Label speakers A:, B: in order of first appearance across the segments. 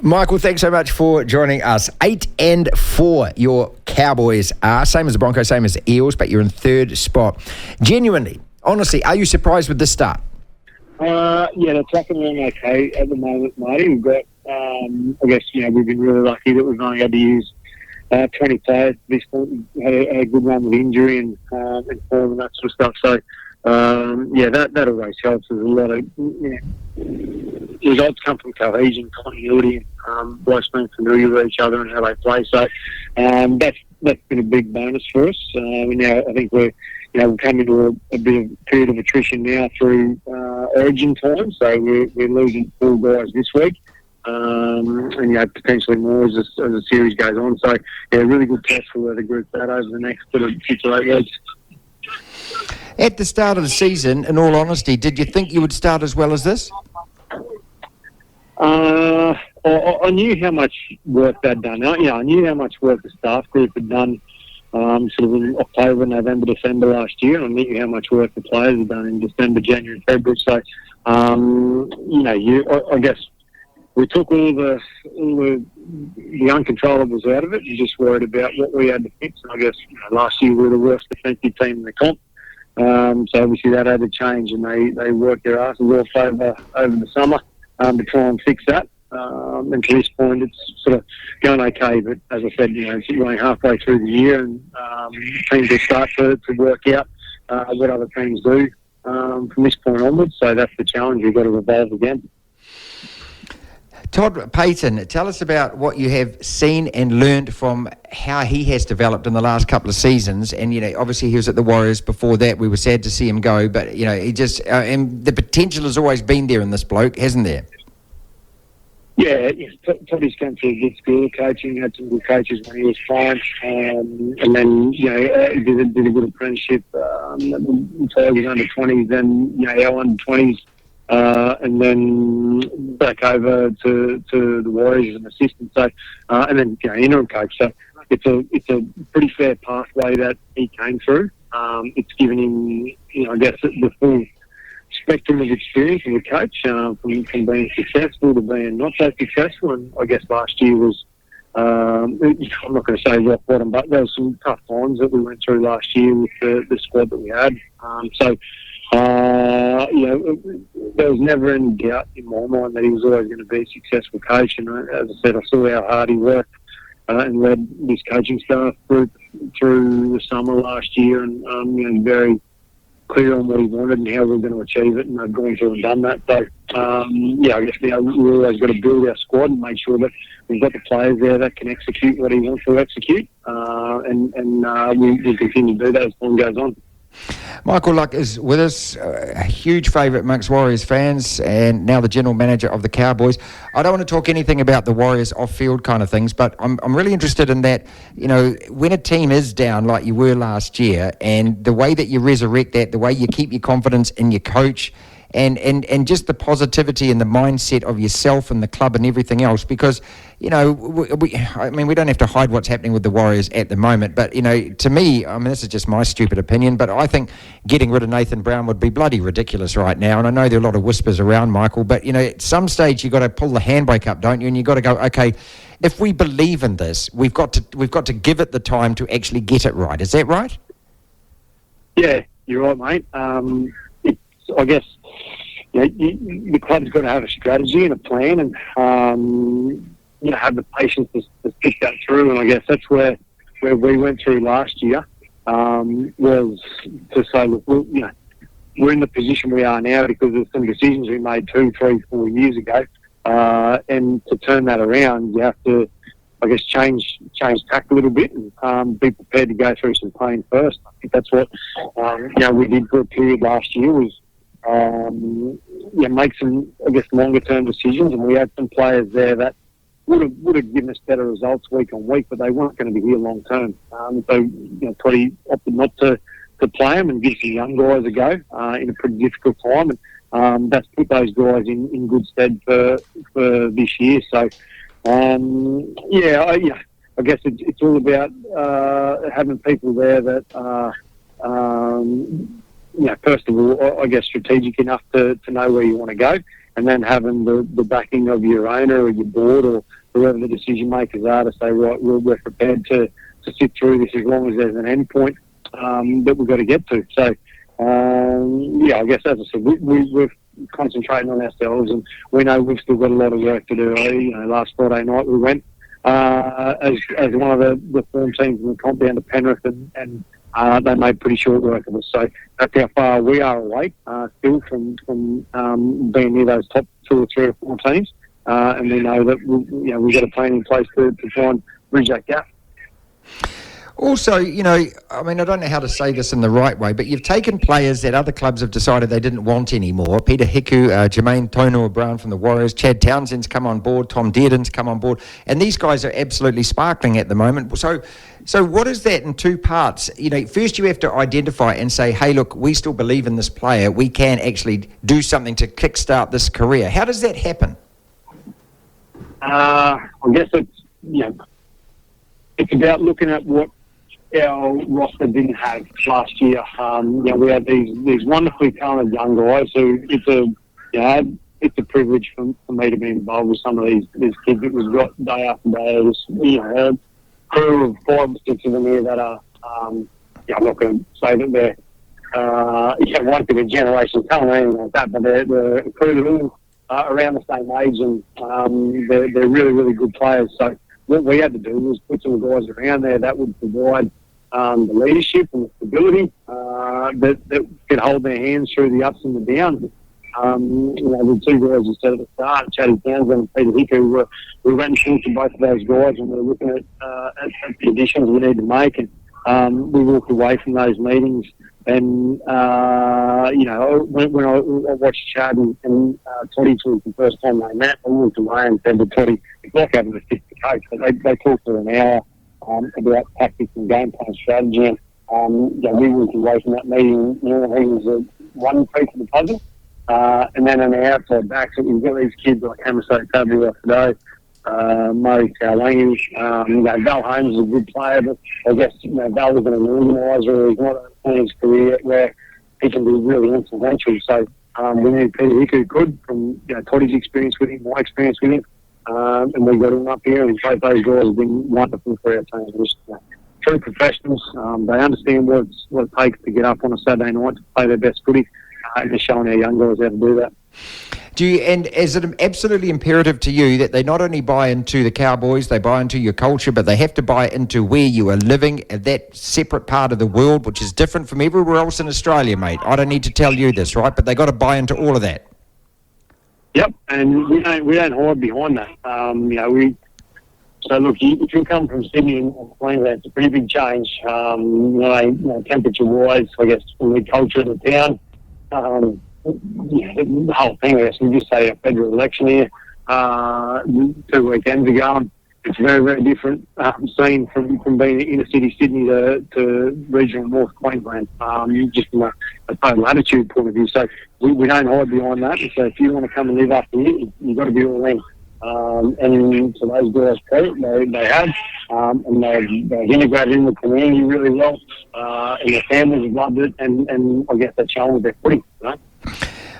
A: Michael, thanks so much for joining us. 8-4 your Cowboys are. Same as the Broncos, same as the Eels, but you're in third spot. Genuinely, honestly, are you surprised with this start?
B: Yeah, they're tracking along okay at the moment, Marty. We've got, I guess, we've been really lucky that we've only had to use 20 players at this point. We had a good run with injury and form and that sort of stuff. So, that always helps. There's a lot of results come from cohesion, continuity, and blokes being familiar with each other and how they play. So that's been a big bonus for us. I think we're coming into a bit of period of attrition now through Origin time. So we're losing 4 guys this week. And potentially more as the series goes on. So, really good test for where the group's at over the next sort of 6 or 8 weeks.
A: At the start of the season, in all honesty, did you think you would start as well as this?
B: I knew how much work they'd done. I knew how much work the staff group had done sort of in October, November, December last year. I knew how much work the players had done in December, January, February. So, I guess we took all the uncontrollables out of it and just worried about what we had to fix. And I guess last year we were the worst defensive team in the comp. So obviously that had to change, and they worked their asses off over the summer to try and fix that. And to this point, it's sort of going okay. But as I said, it's only halfway through the year, and teams will start to work out what other teams do from this point onwards. So that's the challenge. We've got to evolve again.
A: Todd Payton, tell us about what you have seen and learned from how he has developed in the last couple of seasons. And, obviously he was at the Warriors before that. We were sad to see him go, but, he just... and the potential has always been there in this bloke, hasn't there?
B: Yeah, Toddy's come through a good school of coaching, had some good coaches when he was fine, and then, did a good apprenticeship until he was under 20s, then, our under 20s, and then back over to the Warriors as an assistant. So, and then interim coach. So it's a pretty fair pathway that he came through. It's given him, I guess, the full spectrum of experience as a coach, from being successful to being not so successful. And I guess last year was, I'm not going to say rock bottom, but there were some tough times that we went through last year with the squad that we had. There was never any doubt in my mind that he was always going to be a successful coach. And as I said, I saw how hard he worked and led this coaching staff group through the summer last year, and very clear on what he wanted and how we were going to achieve it, and they've gone through and done that. So, I guess we've always got to build our squad and make sure that we've got the players there that can execute what he wants to execute, and we'll continue to do that as time goes on.
A: Michael Luck is with us, a huge favourite amongst Warriors fans, and now the general manager of the Cowboys. I don't want to talk anything about the Warriors off-field kind of things, but I'm really interested in that, when a team is down like you were last year, and the way that you resurrect that, the way you keep your confidence in your coach, and just the positivity and the mindset of yourself and the club and everything else, because, we don't have to hide what's happening with the Warriors at the moment, but, to me, this is just my stupid opinion, but I think getting rid of Nathan Brown would be bloody ridiculous right now, and I know there are a lot of whispers around, Michael, but, at some stage you've got to pull the handbrake up, don't you, and you've got to go, okay, if we believe in this, we've got to give it the time to actually get it right. Is that right?
B: Yeah, you're right, mate. I guess the club's got to have a strategy and a plan, and have the patience to stick that through. And I guess that's where we went through last year, was to say, look, we're in the position we are now because of some decisions we made 2, 3, 4 years ago, and to turn that around, you have to, I guess, change tack a little bit and be prepared to go through some pain first. I think that's what we did for a period last year, was make some, I guess, longer term decisions, and we had some players there that would have given us better results week on week, but they weren't going to be here long term. So Toddy opted not to play them and give some young guys a go in a pretty difficult time, and that's put those guys in good stead for this year. So I guess it's all about having people there that first of all, I guess, strategic enough to know where you want to go, and then having the backing of your owner or your board or whoever the decision makers are to say, right, we're prepared to sit through this as long as there's an end point that we've got to get to. So, I guess, as I said, we're concentrating on ourselves, and we know we've still got a lot of work to do. Last Friday night we went as one of the form teams in the comp down to Penrith, and they made pretty short work of us. So that's how far we are away still from being near those top 2 or 3 or 4 teams. And we know that we've got a plan in place to try and bridge that gap.
A: Also, I don't know how to say this in the right way, but you've taken players that other clubs have decided they didn't want anymore. Peter Hiku, Jermaine Tono-Brown from the Warriors, Chad Townsend's come on board, Tom Dearden's come on board, and these guys are absolutely sparkling at the moment. So what is that in 2 parts? First you have to identify and say, hey, look, we still believe in this player. We can actually do something to kickstart this career. How does that happen?
B: I guess it's about looking at what our roster didn't have last year. We had these wonderfully talented young guys who it's a privilege for me to be involved with some of these kids that we've got day after day. A crew of 5 or 6 of them here that are, I'm not going to say that they're one for a generation talent or anything like that, but they're a crew that all around the same age, and they're really, really good players. So what we had to do was put some guys around there that would provide the leadership and the stability that could hold their hands through the ups and the downs. The 2 guys you said at the start, Chad Townsend and Peter Hiku, we went and talked to both of those guys, and we were looking at the additions we need to make, and we walked away from those meetings. And, when I watched Chad and Toddy for the first time they met, I walked away and said to Toddy, it's like having a assistant coach. But they talked for an hour about tactics and game plan strategy. And we walked away from that meeting, he was one piece of the puzzle. And then on the outside back, so we've got these kids like Hamaso Tabu today, Murray Kaulangi, Val Holmes is a good player, but I guess Val was an organiser. He's not in his career where he can be really influential. So we knew Peter Hiku could, from Toddy's experience with him, my experience with him, and we got him up here, and both those guys have been wonderful for our team. Just true professionals. They understand what it takes to get up on a Saturday night to play their best footy, and just showing our young guys how to do that.
A: And is it absolutely imperative to you that they not only buy into the Cowboys, they buy into your culture, but they have to buy into where you are living, that separate part of the world, which is different from everywhere else in Australia, mate? I don't need to tell you this, right? But they got to buy into all of that.
B: Yep, and we don't hide behind that. So look, if you come from Sydney and Queensland, it's a pretty big change. Temperature-wise, I guess, from the culture of the town. The whole thing, I guess, we just say a federal election here 2 weekends ago, and it's very, very different scene from being in inner city Sydney to regional North Queensland, just from a total attitude point of view. So we don't hide behind that. So if you want to come and live up here, you've got to be all in. And so those guys credit, they have, and they've integrated in the community really well, and their families have loved it, and I guess they're showing with their footy,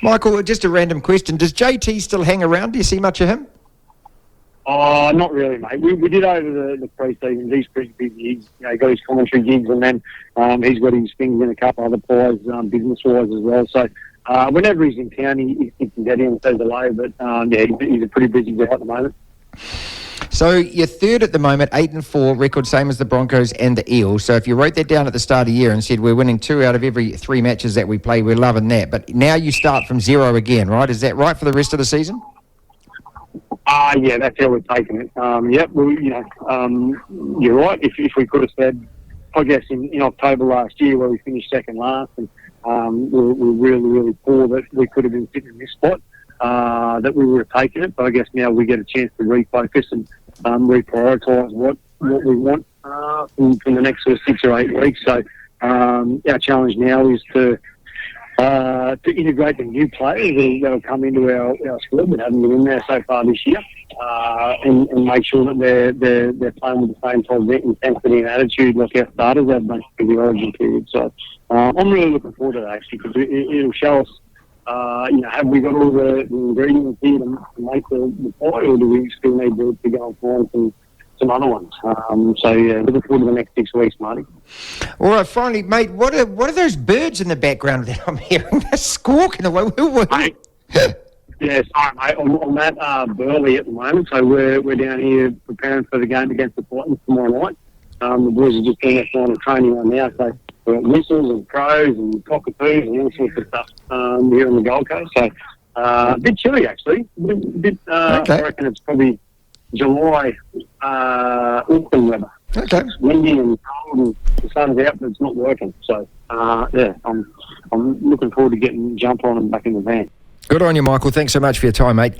A: Michael, just a random question. Does JT still hang around? Do you see much of him?
B: Oh, not really, mate. We did over the pre-season. He's pretty busy. He's got his commentary gigs, and then he's got his fingers in a couple other pies, business-wise as well. So whenever he's in town, he sticks his head in and says hello. But he's a pretty busy guy at the moment.
A: So you're third at the moment, 8-4, record same as the Broncos and the Eels. So if you wrote that down at the start of the year and said we're winning 2 out of every 3 matches that we play, we're loving that. But now you start from 0 again, right? Is that right for the rest of the season?
B: Yeah, that's how we're taking it. Yep, you're right. If we could have said, I guess in October last year where we finished second last, and we're really, really poor that we could have been sitting in this spot, that we would have taken it. But I guess now we get a chance to refocus and reprioritise what we want from the next sort of 6 or 8 weeks. So our challenge now is to integrate the new players that will come into our squad that haven't been in there so far this year, and make sure that they're playing with the same type of intensity and attitude like our starters have done for the origin period. So I'm really looking forward to that, actually, because it'll show us have we got all the ingredients here to make the pie, or do we still need to go and find some other ones? Looking forward to the next 6 weeks, Marty.
A: All right, finally, mate, what are those birds in the background that I'm hearing? They're squawking away.
B: Mate, yeah, sorry, mate. I'm at Burleigh at the moment, so we're down here preparing for the game against the Titans tomorrow night. The boys are just doing that final training on now, so we've got whistles and crows and cockatoos and all sorts of stuff here on the Gold Coast. So a bit chilly, actually. Okay. I reckon it's probably July Auckland weather.
A: Okay.
B: It's windy and cold and the sun's out, but it's not working. So, I'm looking forward to getting jump on and back in the van.
A: Good on you, Michael. Thanks so much for your time, mate.